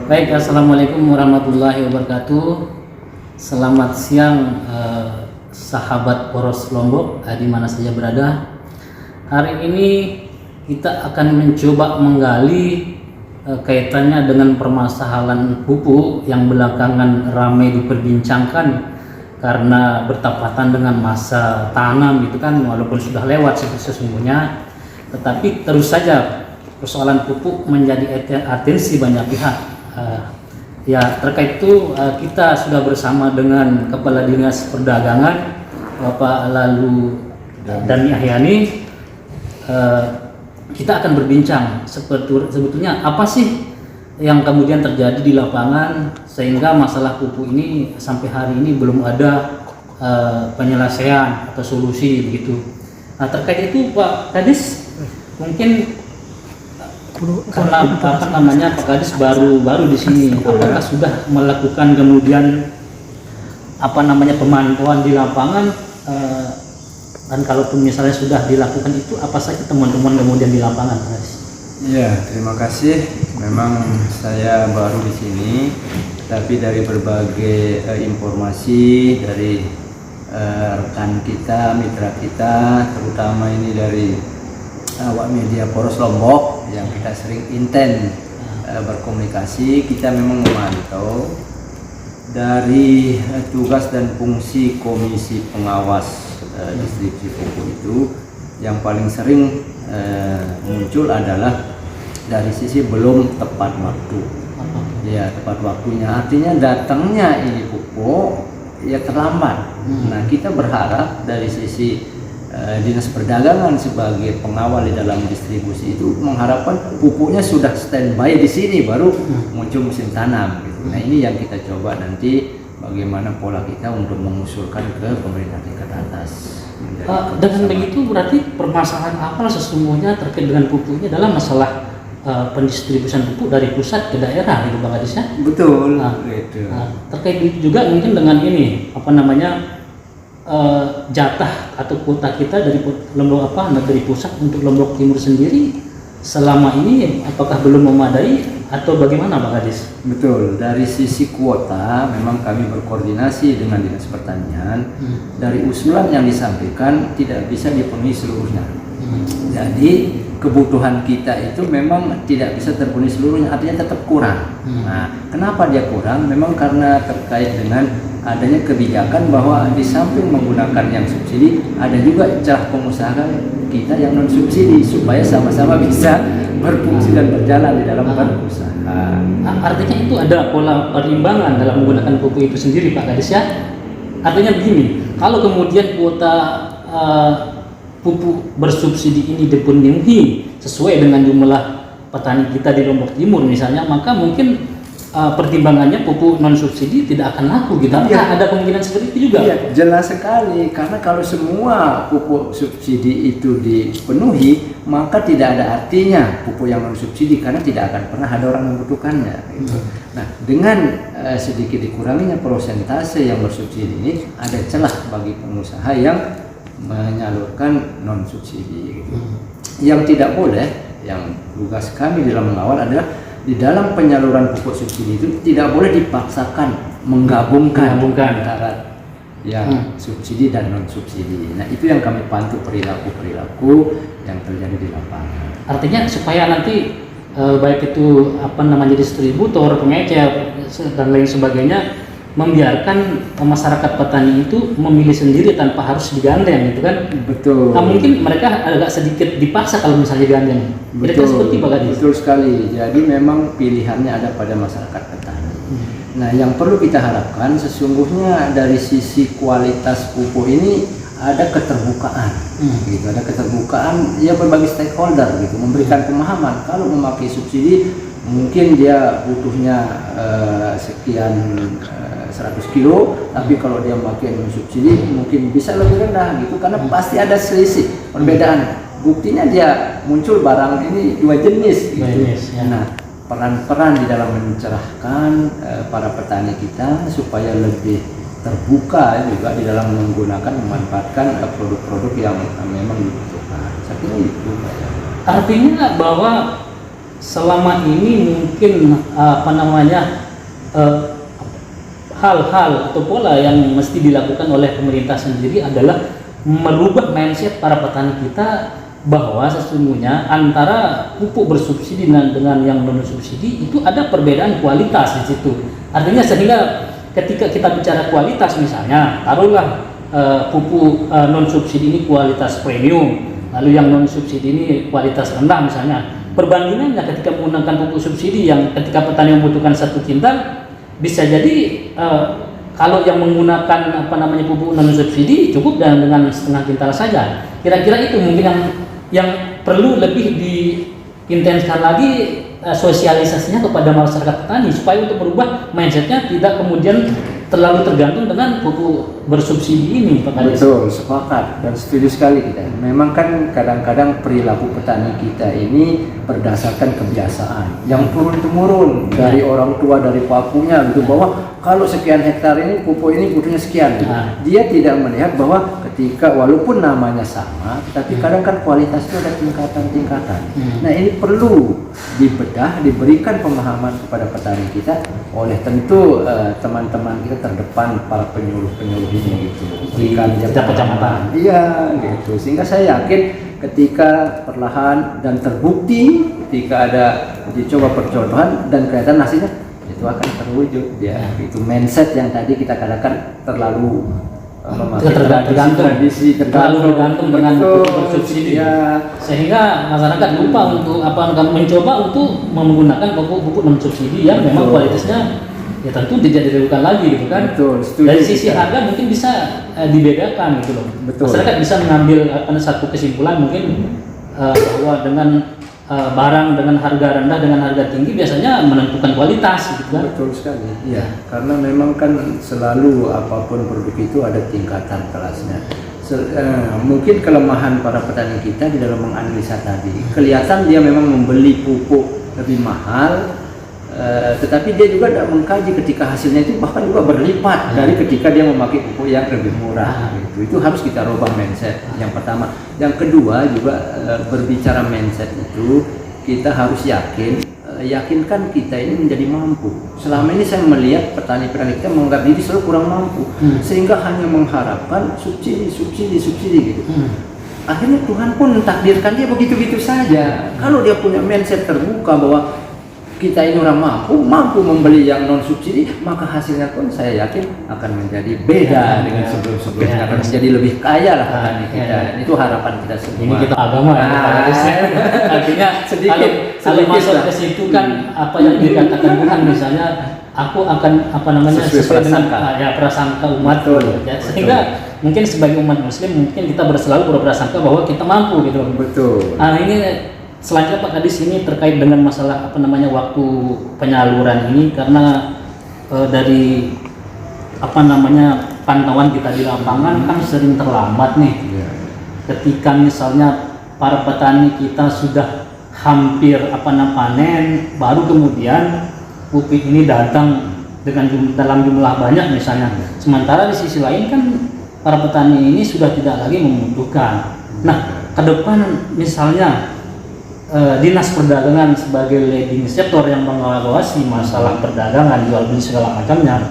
Baik, assalamualaikum warahmatullahi wabarakatuh. Selamat siang, sahabat Poros Lombok, di mana saja berada. Hari ini kita akan mencoba menggali kaitannya dengan permasalahan pupuk yang belakangan ramai diperbincangkan karena bertepatan dengan masa tanam, gitu kan, walaupun sudah lewat sesungguhnya, tetapi terus saja persoalan pupuk menjadi atensi banyak pihak. Ya, terkait itu kita sudah bersama dengan Kepala Dinas Perdagangan Bapak Lalu Dani Ahyani. Kita akan berbincang sebetulnya apa sih yang kemudian terjadi di lapangan sehingga masalah pupuk ini sampai hari ini belum ada penyelesaian atau solusi begitu. Nah, terkait itu Pak Kadis, mungkin karena Pak Kadis baru di sini, apakah sudah melakukan kemudian pemantauan di lapangan, dan kalaupun misalnya sudah dilakukan itu apa saja teman-teman kemudian di lapangan, Pak Kadis? Ya, terima kasih. Memang saya baru di sini, tapi dari berbagai informasi dari rekan kita, mitra kita, terutama ini dari awak media Poros Lombok yang kita sering intens berkomunikasi, kita memang memantau dari tugas dan fungsi Komisi Pengawas Distribusi Pupuk itu yang paling sering muncul adalah dari sisi belum tepat waktu. Ya, tepat waktunya artinya datangnya ini pupuk ya terlambat. Nah, kita berharap dari sisi Dinas Perdagangan sebagai pengawal di dalam distribusi itu mengharapkan pupuknya sudah standby di sini baru muncul musim tanam gitu. Nah, ini yang kita coba nanti bagaimana pola kita untuk mengusulkan ke pemerintah tingkat atas. Dengan begitu berarti permasalahan apa sesungguhnya terkait dengan pupuknya dalam masalah pendistribusian pupuk dari pusat ke daerah, gitu Pak Kadis ya? Betul. Terkait juga mungkin dengan ini jatah atau kuota kita dari Lombok dari pusat untuk Lombok Timur sendiri selama ini apakah belum memadai atau bagaimana Pak Kadis? Betul, dari sisi kuota memang kami berkoordinasi dengan Dinas Pertanian. Dari usulan yang disampaikan tidak bisa dipenuhi seluruhnya. Jadi kebutuhan kita itu memang tidak bisa terpenuhi seluruhnya, artinya tetap kurang. Nah, kenapa dia kurang? Memang karena terkait dengan adanya kebijakan bahwa di samping menggunakan yang subsidi, ada juga celah pengusaha kita yang non subsidi supaya sama-sama bisa berfungsi dan berjalan di dalam berusaha. Artinya itu ada pola perimbangan dalam menggunakan pupuk itu sendiri Pak Kadis ya? Artinya begini, kalau kemudian kuota pupuk bersubsidi ini dipenuhi sesuai dengan jumlah petani kita di Lombok Timur misalnya, maka mungkin pertimbangannya pupuk non subsidi tidak akan laku gitu. Ya. Ada kemungkinan seperti itu juga. Iya, jelas sekali. Karena kalau semua pupuk subsidi itu dipenuhi, maka tidak ada artinya pupuk yang non subsidi karena tidak akan pernah ada orang membutuhkannya. Gitu. Nah, dengan sedikit dikuranginya persentase yang bersubsidi ini, ada celah bagi pengusaha yang menyalurkan non subsidi. Gitu. Yang tidak boleh, yang tugas kami dalam mengawal adalah di dalam penyaluran pupuk subsidi itu tidak boleh dipaksakan menggabungkan antara yang subsidi dan non subsidi. Nah, itu yang kami pantau perilaku yang terjadi di lapangan. Artinya supaya nanti baik itu distributor, pengecer dan lain sebagainya membiarkan masyarakat petani itu memilih sendiri tanpa harus digandeng, gitu kan? Betul. Nah, mungkin mereka agak sedikit dipaksa kalau misalnya digandeng. Kira-kira seperti Pak Kadis? Betul sekali. Jadi memang pilihannya ada pada masyarakat petani. Nah, yang perlu kita harapkan sesungguhnya dari sisi kualitas pupuk ini ada keterbukaan, gitu. Ada keterbukaan ya berbagai stakeholder, gitu, memberikan pemahaman kalau memakai subsidi mungkin dia butuhnya sekian 100 kilo, tapi kalau dia memakai non subsidi mungkin bisa lebih rendah, gitu, karena pasti ada selisih perbedaan. Buktinya dia muncul barang ini dua jenis, gitu. Ya. Nah, peran-peran di dalam mencerahkan para petani kita supaya lebih terbuka juga di dalam menggunakan memanfaatkan produk-produk yang memang dibutuhkan. Saya kira itu. Artinya bahwa selama ini mungkin hal-hal atau pola yang mesti dilakukan oleh pemerintah sendiri adalah merubah mindset para petani kita bahwa sesungguhnya antara pupuk bersubsidi dengan yang non subsidi itu ada perbedaan kualitas di situ. Artinya sehingga ketika kita bicara kualitas, misalnya taruhlah pupuk non subsidi ini kualitas premium, lalu yang non subsidi ini kualitas rendah misalnya. Perbandingannya ketika menggunakan pupuk subsidi yang ketika petani membutuhkan 1 kintal, bisa jadi kalau yang menggunakan pupuk non subsidi cukup dengan setengah kintal saja. Kira-kira itu mungkin yang perlu lebih diintenskan lagi sosialisasinya kepada masyarakat petani supaya untuk merubah mindsetnya tidak kemudian terlalu tergantung dengan pupuk bersubsidi ini, Pak Kades. Betul, sepakat dan setuju sekali kita. Memang kan kadang-kadang perilaku petani kita ini berdasarkan kebiasaan yang turun-temurun dari orang tua, dari papunya gitu, bahwa kalau sekian hektar ini pupuk ini butuhnya sekian. Dia tidak melihat bahwa ketika walaupun namanya sama, tapi kadang kan kualitas itu ada tingkatan-tingkatan. Nah, ini perlu dibedah, diberikan pemahaman kepada petani kita oleh tentu teman-teman kita terdepan, para penyuluh-penyuluh ini gitu. Berikan kecamatan. Iya, gitu. Sehingga saya yakin ketika perlahan dan terbukti, ketika ada uji coba percontohan dan kelihatan hasilnya, itu akan terwujud ya. Itu mindset yang tadi kita katakan terlalu terlalu bergantung dengan bersubsidi, sehingga masyarakat lupa untuk mencoba untuk menggunakan pupuk non subsidi yang memang kualitasnya ya tentu tidak diragukan lagi gitu kan. Dari sisi harga mungkin bisa dibedakan gitu loh. Masyarakat bisa mengambil satu kesimpulan mungkin bahwa dengan barang dengan harga rendah dengan harga tinggi biasanya menentukan kualitas gitu kan. Betul sekali. Iya, karena memang kan selalu apapun produk itu ada tingkatan kelasnya. Mungkin kelemahan para petani kita di dalam menganalisa tadi, kelihatan dia memang membeli pupuk lebih mahal, tetapi dia juga tidak mengkaji ketika hasilnya itu bahkan juga berlipat dari ketika dia memakai pupuk yang lebih murah. Itu harus kita rubah mindset yang pertama. Yang kedua juga berbicara mindset itu kita harus yakinkan kita ini menjadi mampu. Selama ini saya melihat petani-petani kita menganggap diri selalu kurang mampu, sehingga hanya mengharapkan subsidi gitu. Akhirnya Tuhan pun takdirkan dia begitu-begitu saja. Kalau dia punya mindset terbuka bahwa kita ini orang mampu membeli yang non subsidi, maka hasilnya pun saya yakin akan menjadi beda dengan sebelum-sebelumnya, akan menjadi lebih kaya lah petani kita. Itu harapan kita semua. Ini kita agama artinya sedikit kalau masuk ke situ kan apa yang dikatakan Tuhan, misalnya aku akan sesuai dengan prasangka umat, ya, sehingga mungkin sebagai umat muslim mungkin kita selalu berprasangka bahwa kita mampu gitu. Betul. Ini selanjutnya Pak Kadis, ini terkait dengan masalah waktu penyaluran ini, karena dari pantauan kita di lapangan kan sering terlambat nih. Ketika misalnya para petani kita sudah hampir panen, baru kemudian pupuk ini datang dalam jumlah banyak misalnya. Sementara di sisi lain kan para petani ini sudah tidak lagi membutuhkan. Nah, ke depan misalnya Dinas Perdagangan sebagai leading sektor yang mengawasi masalah perdagangan, jual beli segala macamnya,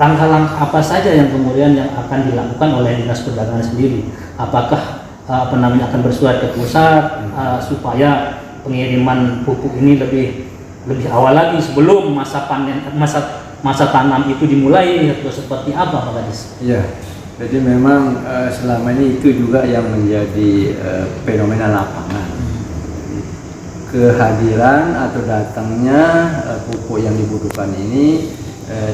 langkah-langkah apa saja yang kemudian yang akan dilakukan oleh Dinas Perdagangan sendiri? Apakah akan bersurat ke pusat supaya pengiriman pupuk ini lebih awal lagi sebelum masa panen, masa tanam itu dimulai, atau seperti apa Pak Kadis? Iya. Jadi memang selama ini itu juga yang menjadi fenomena lapangan. Kehadiran atau datangnya pupuk yang dibutuhkan ini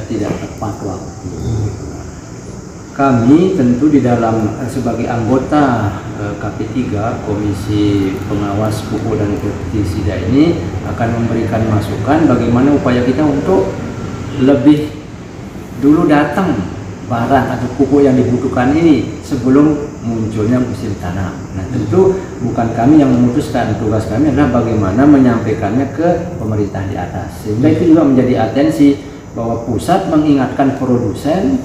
tidak tepat waktu. Kami tentu di dalam sebagai anggota KP3 Komisi Pengawas Pupuk dan Pestisida ini akan memberikan masukan bagaimana upaya kita untuk lebih dulu datang barang atau pupuk yang dibutuhkan ini sebelum munculnya musim tanam. Nah, tentu bukan kami yang memutuskan, tugas kami adalah bagaimana menyampaikannya ke pemerintah di atas. Sehingga itu juga menjadi atensi bahwa pusat mengingatkan produsen,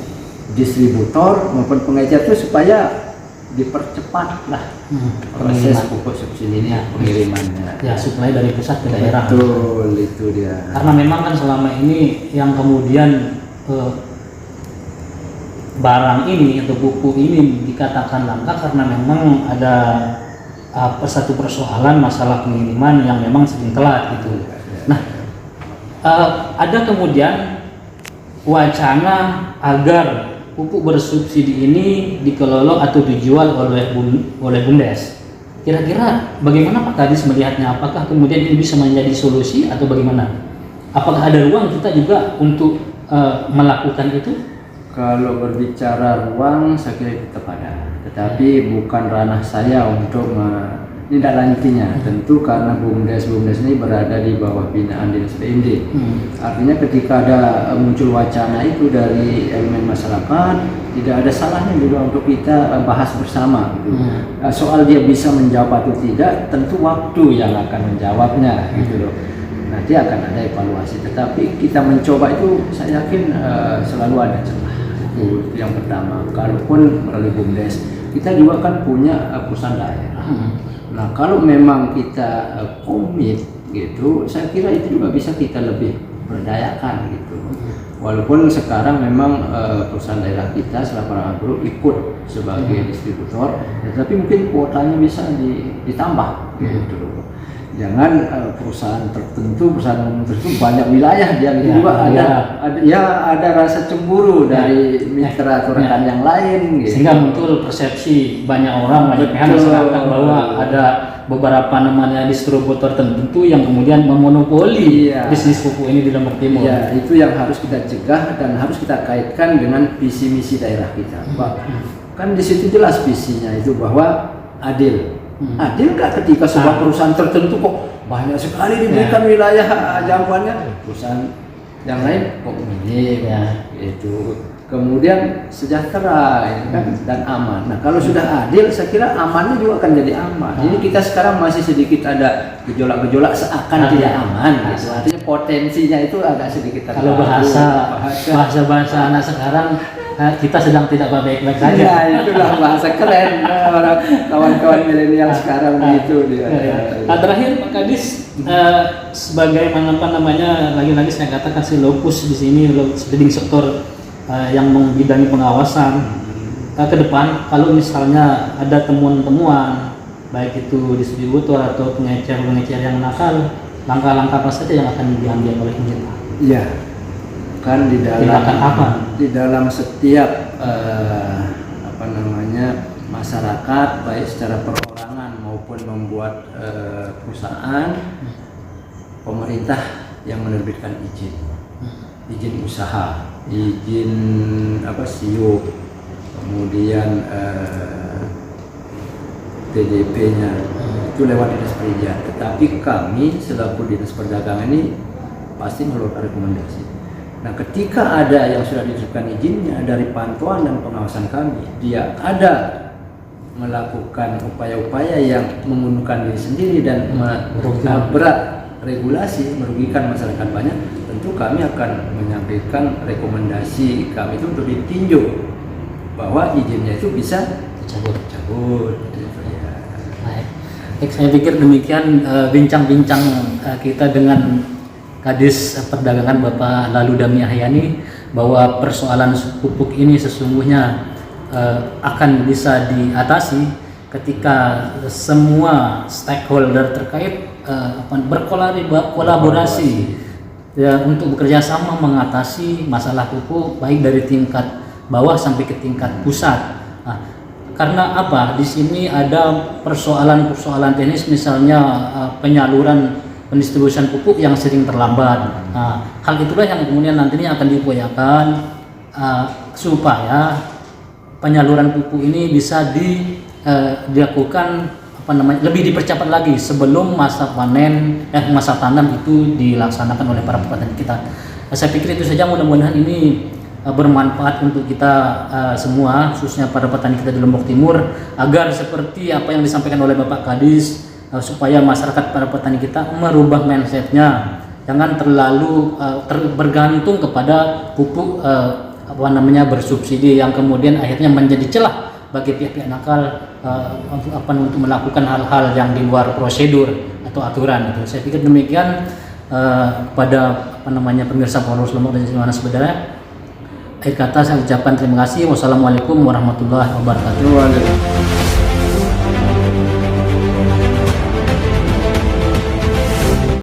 distributor maupun pengecer itu supaya dipercepatlah proses pupuk subsidi ini, pengirimannya. Ya, suplai dari pusat ke daerah. Betul, itu dia. Karena memang kan selama ini yang kemudian barang ini atau pupuk ini dikatakan langka karena memang ada satu persoalan masalah pengiriman yang memang sering telat gitu. Nah, ada kemudian wacana agar pupuk bersubsidi ini dikelola atau dijual oleh BUMDes. Kira-kira bagaimana Pak Kadis melihatnya? Apakah kemudian ini bisa menjadi solusi atau bagaimana? Apakah ada ruang kita juga untuk melakukan itu? Kalau berbicara ruang, saya kira tetap ada. Tetapi bukan ranah saya untuk menindaklanjutinya. Tentu karena BUMDes ini berada di bawah binaan Dinas PMD. Artinya ketika ada muncul wacana itu dari elemen masyarakat, tidak ada salahnya juga untuk kita bahas bersama. Gitu. Soal dia bisa menjawab atau tidak, tentu waktu yang akan menjawabnya, gitu loh. Nanti akan ada evaluasi. Tetapi kita mencoba itu, saya yakin selalu ada celah. Itu yang pertama. Kalaupun melalui BUMDes, kita juga kan punya perusahaan daerah. Nah, kalau memang kita komit gitu, saya kira itu juga bisa kita lebih berdayakan gitu. Walaupun sekarang memang perusahaan daerah kita Selaparang Agro ikut sebagai distributor, tetapi mungkin kuotanya bisa ditambah gitu. Jangan perusahaan tertentu banyak wilayah dia juga ada rasa cemburu dari mitra atau rekan yang lain gitu. Sehingga muncul persepsi banyak pihak masyarakat bahwa ada beberapa namanya distributor tertentu yang kemudian memonopoli bisnis pupuk ini di Lombok Timur. Ya, itu yang harus kita cegah dan harus kita kaitkan dengan visi misi daerah kita. Kan di situ jelas visinya itu bahwa adil. Adil nggak ketika sebuah perusahaan tertentu kok banyak sekali diberikan wilayah jangkauannya, perusahaan yang lain kok minim, itu kemudian sejahtera kan, dan aman. Nah, kalau sudah adil, saya kira amannya juga akan jadi aman. Jadi kita sekarang masih sedikit ada gejolak-gejolak seakan tidak aman, gitu. Artinya potensinya itu agak sedikit terlalu. Kalau bahasa anak sekarang, kita sedang tidak baik-baik saja. Ya, itulah bahasa keren orang kawan-kawan milenial sekarang begitu dia. Terakhir Pak Kadis, sebagai lagi-lagi saya katakan si lokus di sini, leading sektor yang membidangi pengawasan ke depan, kalau misalnya ada temuan-temuan baik itu distributor atau pengecer yang nakal, langkah-langkah apa saja yang akan diambil oleh pemerintah? Iya. Kan di dalam setiap masyarakat baik secara perorangan maupun membuat perusahaan, pemerintah yang menerbitkan izin usaha, izin SIO, kemudian TDP-nya itu lewat dinas perizinan. Tetapi kami selaku dinas perdagangan ini pasti mengeluarkan rekomendasi. Nah, ketika ada yang sudah diberikan izinnya, dari pantauan dan pengawasan kami, dia ada melakukan upaya-upaya yang menguntungkan diri sendiri dan berat regulasi, merugikan masyarakat banyak, tentu kami akan menyampaikan rekomendasi kami itu untuk ditinjau bahwa izinnya itu bisa dicabut. Baik, saya pikir demikian bincang-bincang kita dengan Kadis Perdagangan Bapak Lalu Dami Ahyani, bahwa persoalan pupuk ini sesungguhnya akan bisa diatasi ketika semua stakeholder terkait berkolaborasi ya, untuk bekerja sama mengatasi masalah pupuk baik dari tingkat bawah sampai ke tingkat pusat. Nah, karena apa? Di sini ada persoalan-persoalan teknis, misalnya penyaluran pendistribusian pupuk yang sering terlambat. Nah, hal itulah yang kemudian nantinya akan diupayakan supaya penyaluran pupuk ini bisa dilakukan lebih dipercepat lagi sebelum masa tanam itu dilaksanakan oleh para petani kita. Saya pikir itu saja, mudah-mudahan ini bermanfaat untuk kita semua, khususnya para petani kita di Lombok Timur, agar seperti apa yang disampaikan oleh Bapak Kadis, supaya masyarakat para petani kita merubah mindsetnya, jangan terlalu bergantung kepada pupuk bersubsidi yang kemudian akhirnya menjadi celah bagi pihak-pihak nakal untuk melakukan hal-hal yang di luar prosedur atau aturan gitu. Saya pikir demikian. Kepada pemirsa Polres Lombok dan Mana sebenarnya, akhir kata saya ucapkan terima kasih. Wassalamualaikum warahmatullahi wabarakatuh.